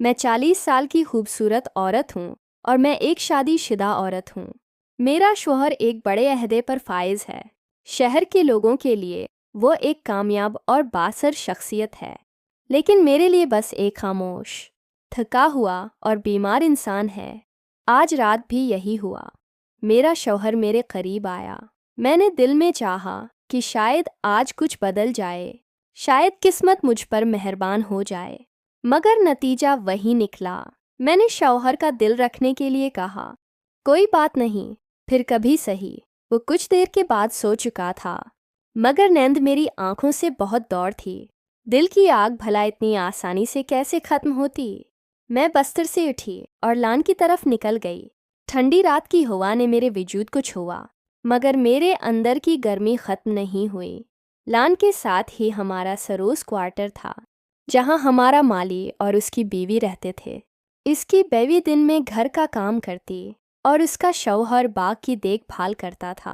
میں 40 साल की खूबसूरत औरत हूँ और मैं एक शादीशुदा औरत हूँ। मेरा शौहर एक बड़े अहदे पर फाइज है। शहर के लोगों के लिए वो एक कामयाब और बासर शख्सियत है, लेकिन मेरे लिए बस एक खामोश, थका हुआ और बीमार इंसान है। आज रात भी यही हुआ। मेरा शौहर मेरे करीब आया। मैंने दिल में चाहा कि शायद आज कुछ बदल जाए, शायद किस्मत मुझ पर मेहरबान हो जाए, मगर नतीजा वही निकला। मैंने शौहर का दिल रखने के लिए कहा, कोई बात नहीं, फिर कभी सही। वो कुछ देर के बाद सो चुका था, मगर नींद मेरी आंखों से बहुत दूर थी। दिल की आग भला इतनी आसानी से कैसे खत्म होती। मैं बस्तर से उठी और लान की तरफ निकल गई। ठंडी रात की हवा ने मेरे वजूद को छुआ, मगर मेरे अंदर की गर्मी खत्म नहीं हुई। लान के साथ ही हमारा सरोस क्वार्टर था, जहां हमारा माली और उसकी बीवी रहते थे। इसकी बीवी दिन में घर का काम करती और उसका शौहर बाग की देखभाल करता था।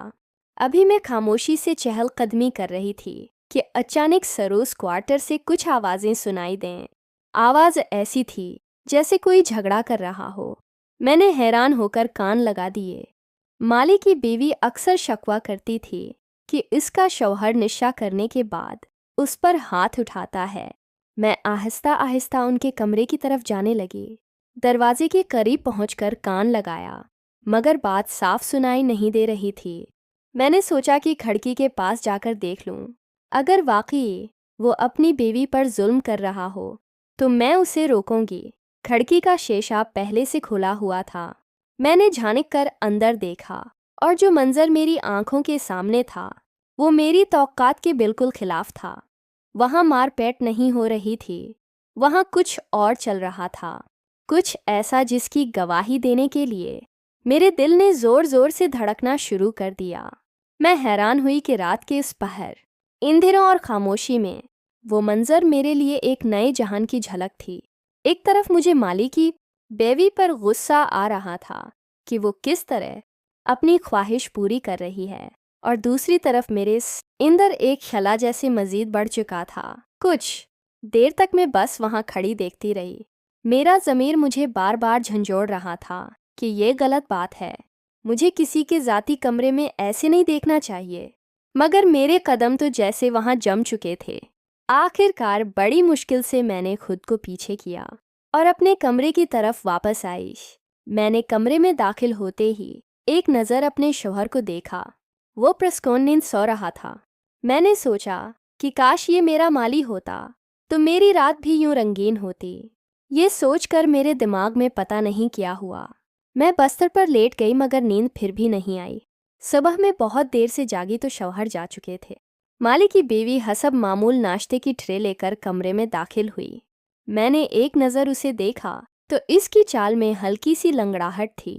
अभी मैं खामोशी से चहलकदमी कर रही थी कि अचानक सरोस क्वार्टर से कुछ आवाज़ें सुनाई दें। आवाज़ ऐसी थी जैसे कोई झगड़ा कर रहा हो। मैंने हैरान होकर कान लगा दिए। माली की बीवी अक्सर शकवा करती थी कि इसका शौहर नशा करने के बाद उस पर हाथ उठाता है। मैं आहिस्ता आहिस्ता उनके कमरे की तरफ जाने लगी। दरवाजे के करीब पहुंचकर कान लगाया, मगर बात साफ सुनाई नहीं दे रही थी। मैंने सोचा कि खिड़की के पास जाकर देख लूं। अगर वाकई वो अपनी बीवी पर जुल्म कर रहा हो तो मैं उसे रोकूंगी। खिड़की का शीशा पहले से खुला हुआ था। मैंने झांक कर अंदर देखा और जो मंजर मेरी आंखों के सामने था वो मेरी तौक़ात के बिल्कुल खिलाफ था। वहाँ मारपीट नहीं हो रही थी, वहाँ कुछ और चल रहा था, कुछ ऐसा जिसकी गवाही देने के लिए मेरे दिल ने ज़ोर ज़ोर से धड़कना शुरू कर दिया। मैं हैरान हुई कि रात के इस पहर, अंधेरों और खामोशी में वो मंजर मेरे लिए एक नए जहान की झलक थी। एक तरफ मुझे माली की बीवी पर गुस्सा आ रहा था कि वो किस तरह अपनी ख्वाहिश पूरी कर रही है, और दूसरी तरफ मेरे अंदर एक ख्याल जैसे मज़ीद बढ़ चुका था। कुछ देर तक मैं बस वहाँ खड़ी देखती रही। मेरा ज़मीर मुझे बार बार झंझोड़ रहा था कि ये गलत बात है, मुझे किसी के ज़ाती कमरे में ऐसे नहीं देखना चाहिए, मगर मेरे कदम तो जैसे वहाँ जम चुके थे। आखिरकार बड़ी मुश्किल से मैंने खुद को पीछे किया और अपने कमरे की तरफ वापस आई। मैंने कमरे में दाखिल होते ही एक नज़र अपने शौहर को देखा। वो प्रस्कौन नींद सो रहा था। मैंने सोचा कि काश ये मेरा माली होता तो मेरी रात भी यूं रंगीन होती। ये सोचकर मेरे दिमाग में पता नहीं क्या हुआ। मैं बस्तर पर लेट गई, मगर नींद फिर भी नहीं आई। सुबह में बहुत देर से जागी तो शौहर जा चुके थे। माली की बीवी हसब मामूल नाश्ते की ट्रे लेकर कमरे में दाखिल हुई। मैंने एक नज़र उसे देखा तो इसकी चाल में हल्की सी लंगड़ाहट थी।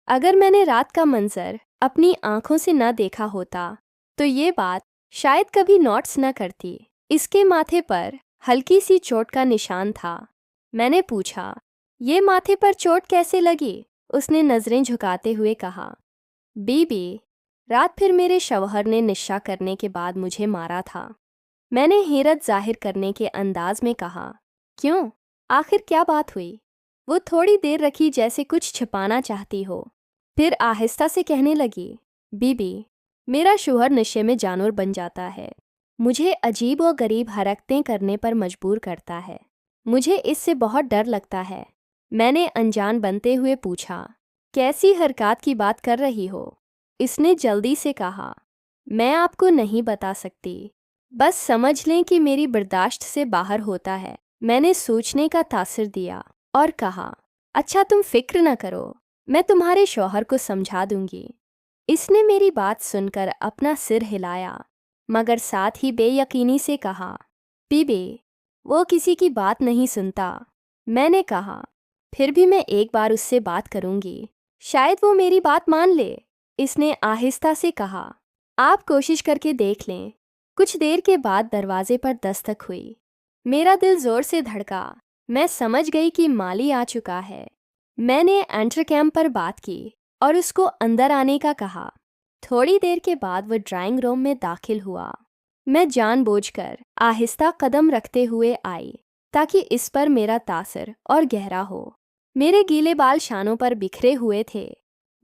अगर मैंने रात का मंजर अपनी आंखों से न देखा होता तो ये बात शायद कभी नोट्स न करती। इसके माथे पर हल्की सी चोट का निशान था। मैंने पूछा, ये माथे पर चोट कैसे लगी? उसने नज़रें झुकाते हुए कहा, बीबी, रात फिर मेरे शौहर ने नशा करने के बाद मुझे मारा था। मैंने हैरत जाहिर करने के अंदाज में कहा, क्यों, आखिर क्या बात हुई? वो थोड़ी देर रखी जैसे कुछ छिपाना चाहती हो, फिर आहिस्ता से कहने लगी, बीबी, मेरा शौहर नशे में जानवर बन जाता है, मुझे अजीब व गरीब हरकतें करने पर मजबूर करता है। मुझे इससे बहुत डर लगता है। मैंने अनजान बनते हुए पूछा, कैसी हरकत की बात कर रही हो? इसने जल्दी से कहा, मैं आपको नहीं बता सकती, बस समझ लें कि मेरी बर्दाश्त से बाहर होता है। मैंने सोचने का तासर दिया और कहा, अच्छा तुम फिक्र न करो, मैं तुम्हारे शौहर को समझा दूंगी। इसने मेरी बात सुनकर अपना सिर हिलाया, मगर साथ ही बेयकीनी से कहा, बीबी, वो किसी की बात नहीं सुनता। मैंने कहा, फिर भी मैं एक बार उससे बात करूंगी, शायद वो मेरी बात मान ले। इसने आहिस्ता से कहा, आप कोशिश करके देख लें। कुछ देर के बाद दरवाजे पर दस्तक हुई। मेरा दिल जोर से धड़का। मैं समझ गई कि माली आ चुका है। मैंने एंटर कैम्प पर बात की और उसको अंदर आने का कहा। थोड़ी देर के बाद वह ड्राइंग रूम में दाखिल हुआ। मैं जानबूझकर आहिस्ता कदम रखते हुए आई ताकि इस पर मेरा तासर और गहरा हो। मेरे गीले बाल शानों पर बिखरे हुए थे,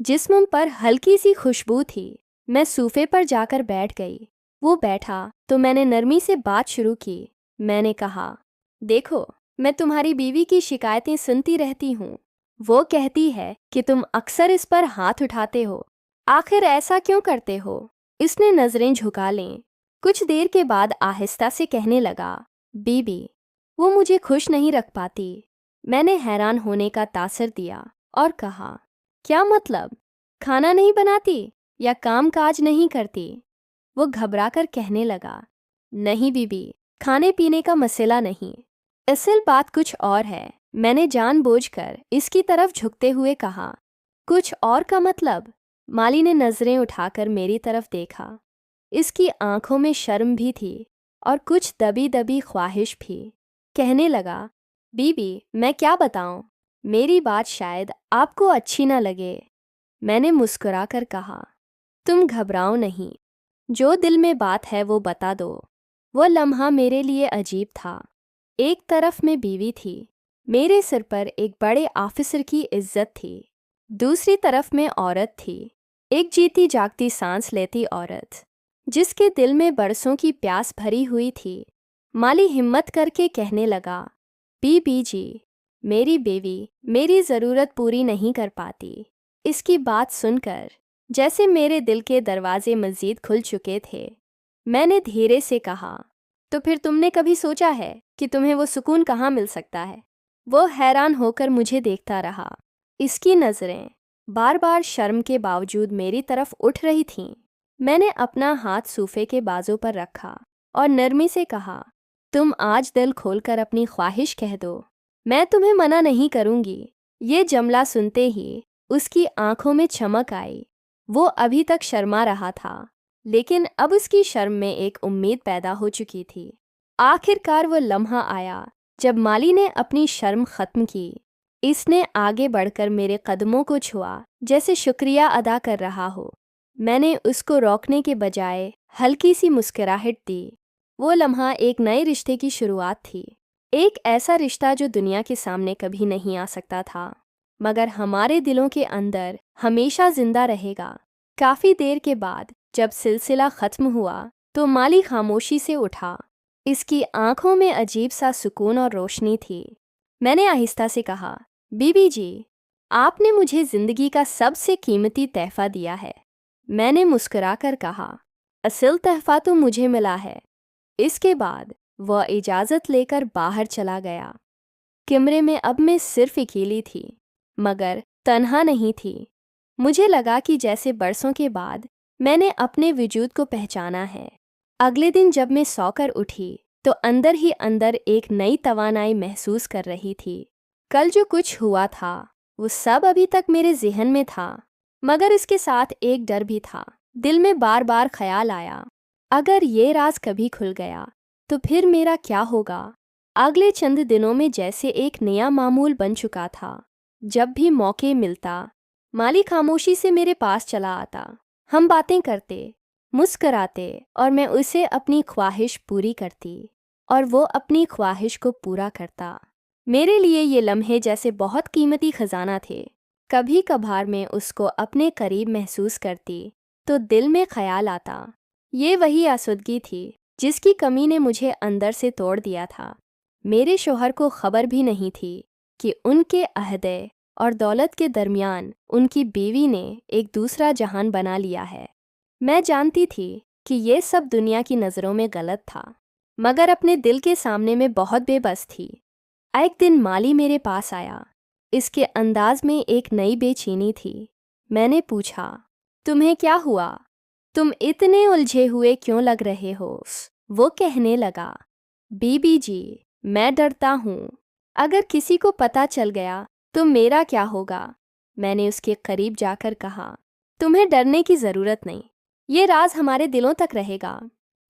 जिस्म पर हल्की सी खुशबू थी। मैं सोफे पर जाकर बैठ गई। वो बैठा तो मैंने नरमी से बात शुरू की। मैंने कहा, देखो, मैं तुम्हारी बीवी की शिकायतें सुनती रहती हूँ। वो कहती है कि तुम अक्सर इस पर हाथ उठाते हो। आखिर ऐसा क्यों करते हो? इसने नज़रें झुका लें। कुछ देर के बाद आहिस्ता से कहने लगा, बीबी, वो मुझे खुश नहीं रख पाती। मैंने हैरान होने का तासर दिया और कहा, क्या मतलब? खाना नहीं बनाती या काम काज नहीं करती? वो घबराकर कहने लगा, नहीं बीबी, खाने पीने का मसला नहीं, असल बात कुछ और है। मैंने जानबूझकर इसकी तरफ झुकते हुए कहा, कुछ और का मतलब? माली ने नज़रें उठाकर मेरी तरफ देखा। इसकी आंखों में शर्म भी थी और कुछ दबी दबी ख्वाहिश भी। कहने लगा, बीबी, मैं क्या बताऊं? मेरी बात शायद आपको अच्छी न लगे। मैंने मुस्कुराकर कहा, तुम घबराओ नहीं, जो दिल में बात है वो बता दो। वो लम्हा मेरे लिए अजीब था। एक तरफ में बीवी थी, मेरे सिर पर एक बड़े ऑफिसर की इज्जत थी। दूसरी तरफ में औरत थी, एक जीती जागती सांस लेती औरत, जिसके दिल में बरसों की प्यास भरी हुई थी। माली हिम्मत करके कहने लगा, बीबी जी, मेरी बीवी मेरी ज़रूरत पूरी नहीं कर पाती। इसकी बात सुनकर जैसे मेरे दिल के दरवाजे मज़ीद खुल चुके थे। मैंने धीरे से कहा, तो फिर तुमने कभी सोचा है कि तुम्हें वो सुकून कहाँ मिल सकता है? वो हैरान होकर मुझे देखता रहा। इसकी नज़रें बार बार शर्म के बावजूद मेरी तरफ उठ रही थीं। मैंने अपना हाथ सोफे के बाजू पर रखा और नरमी से कहा, तुम आज दिल खोलकर अपनी ख्वाहिश कह दो, मैं तुम्हें मना नहीं करूँगी। ये जुमला सुनते ही उसकी आंखों में चमक आई। वो अभी तक शर्मा रहा था, लेकिन अब उसकी शर्म में एक उम्मीद पैदा हो चुकी थी। आखिरकार वो लम्हा आया जब माली ने अपनी शर्म ख़त्म की। इसने आगे बढ़कर मेरे कदमों को छुआ, जैसे शुक्रिया अदा कर रहा हो। मैंने उसको रोकने के बजाय हल्की सी मुस्कुराहट दी। वो लम्हा एक नए रिश्ते की शुरुआत थी, एक ऐसा रिश्ता जो दुनिया के सामने कभी नहीं आ सकता था, मगर हमारे दिलों के अंदर हमेशा जिंदा रहेगा। काफ़ी देर के बाद जब सिलसिला ख़त्म हुआ तो माली खामोशी से उठा। इसकी आंखों में अजीब सा सुकून और रोशनी थी। मैंने आहिस्ता से कहा, बीबी जी, आपने मुझे ज़िंदगी का सबसे कीमती तोहफ़ा दिया है। मैंने मुस्कुराकर कहा, असल तोहफ़ा तो मुझे मिला है। इसके बाद वह इजाज़त लेकर बाहर चला गया। कमरे में अब मैं सिर्फ अकेली थी, मगर तन्हा नहीं थी। मुझे लगा कि जैसे बरसों के बाद मैंने अपने वजूद को पहचाना है। अगले दिन जब मैं सोकर उठी तो अंदर ही अंदर एक नई तवानाई महसूस कर रही थी। कल जो कुछ हुआ था वो सब अभी तक मेरे जहन में था, मगर इसके साथ एक डर भी था। दिल में बार बार ख्याल आया, अगर ये राज कभी खुल गया तो फिर मेरा क्या होगा? अगले चंद दिनों में जैसे एक नया मामूल बन चुका था। जब भी मौके मिलता माली खामोशी से मेरे पास चला आता। हम बातें करते, मुस्कराते और मैं उसे अपनी ख्वाहिश पूरी करती और वो अपनी ख्वाहिश को पूरा करता। मेरे लिए ये लम्हे जैसे बहुत कीमती ख़जाना थे। कभी कभार मैं उसको अपने करीब महसूस करती तो दिल में ख्याल आता, ये वही आसुदगी थी जिसकी कमी ने मुझे अंदर से तोड़ दिया था। मेरे शोहर को खबर भी नहीं थी कि उनके अहदे और दौलत के दरमियान उनकी बीवी ने एक दूसरा जहान बना लिया है। मैं जानती थी कि ये सब दुनिया की नज़रों में गलत था, मगर अपने दिल के सामने मैं बहुत बेबस थी। एक दिन माली मेरे पास आया। इसके अंदाज में एक नई बेचैनी थी। मैंने पूछा, तुम्हें क्या हुआ? तुम इतने उलझे हुए क्यों लग रहे हो? वो कहने लगा, बीबी जी, मैं डरता हूँ। अगर किसी को पता चल गया तो मेरा क्या होगा? मैंने उसके करीब जाकर कहा, तुम्हें डरने की ज़रूरत नहीं, ये राज हमारे दिलों तक रहेगा।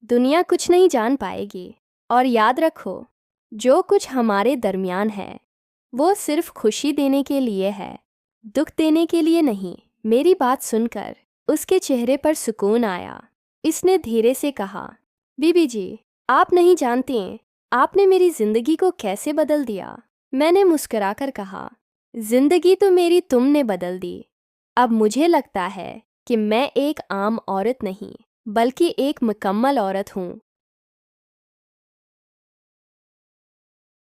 दुनिया कुछ नहीं जान पाएगी। और याद रखो, जो कुछ हमारे दरमियान है वो सिर्फ खुशी देने के लिए है, दुख देने के लिए नहीं। मेरी बात सुनकर उसके चेहरे पर सुकून आया। इसने धीरे से कहा, बीबी जी, आप नहीं जानती آپ نے میری زندگی کو کیسے بدل دیا؟ میں نے مسکرا کر کہا، زندگی تو میری تم نے بدل دی۔ اب مجھے لگتا ہے کہ میں ایک عام عورت نہیں بلکہ ایک مکمل عورت ہوں۔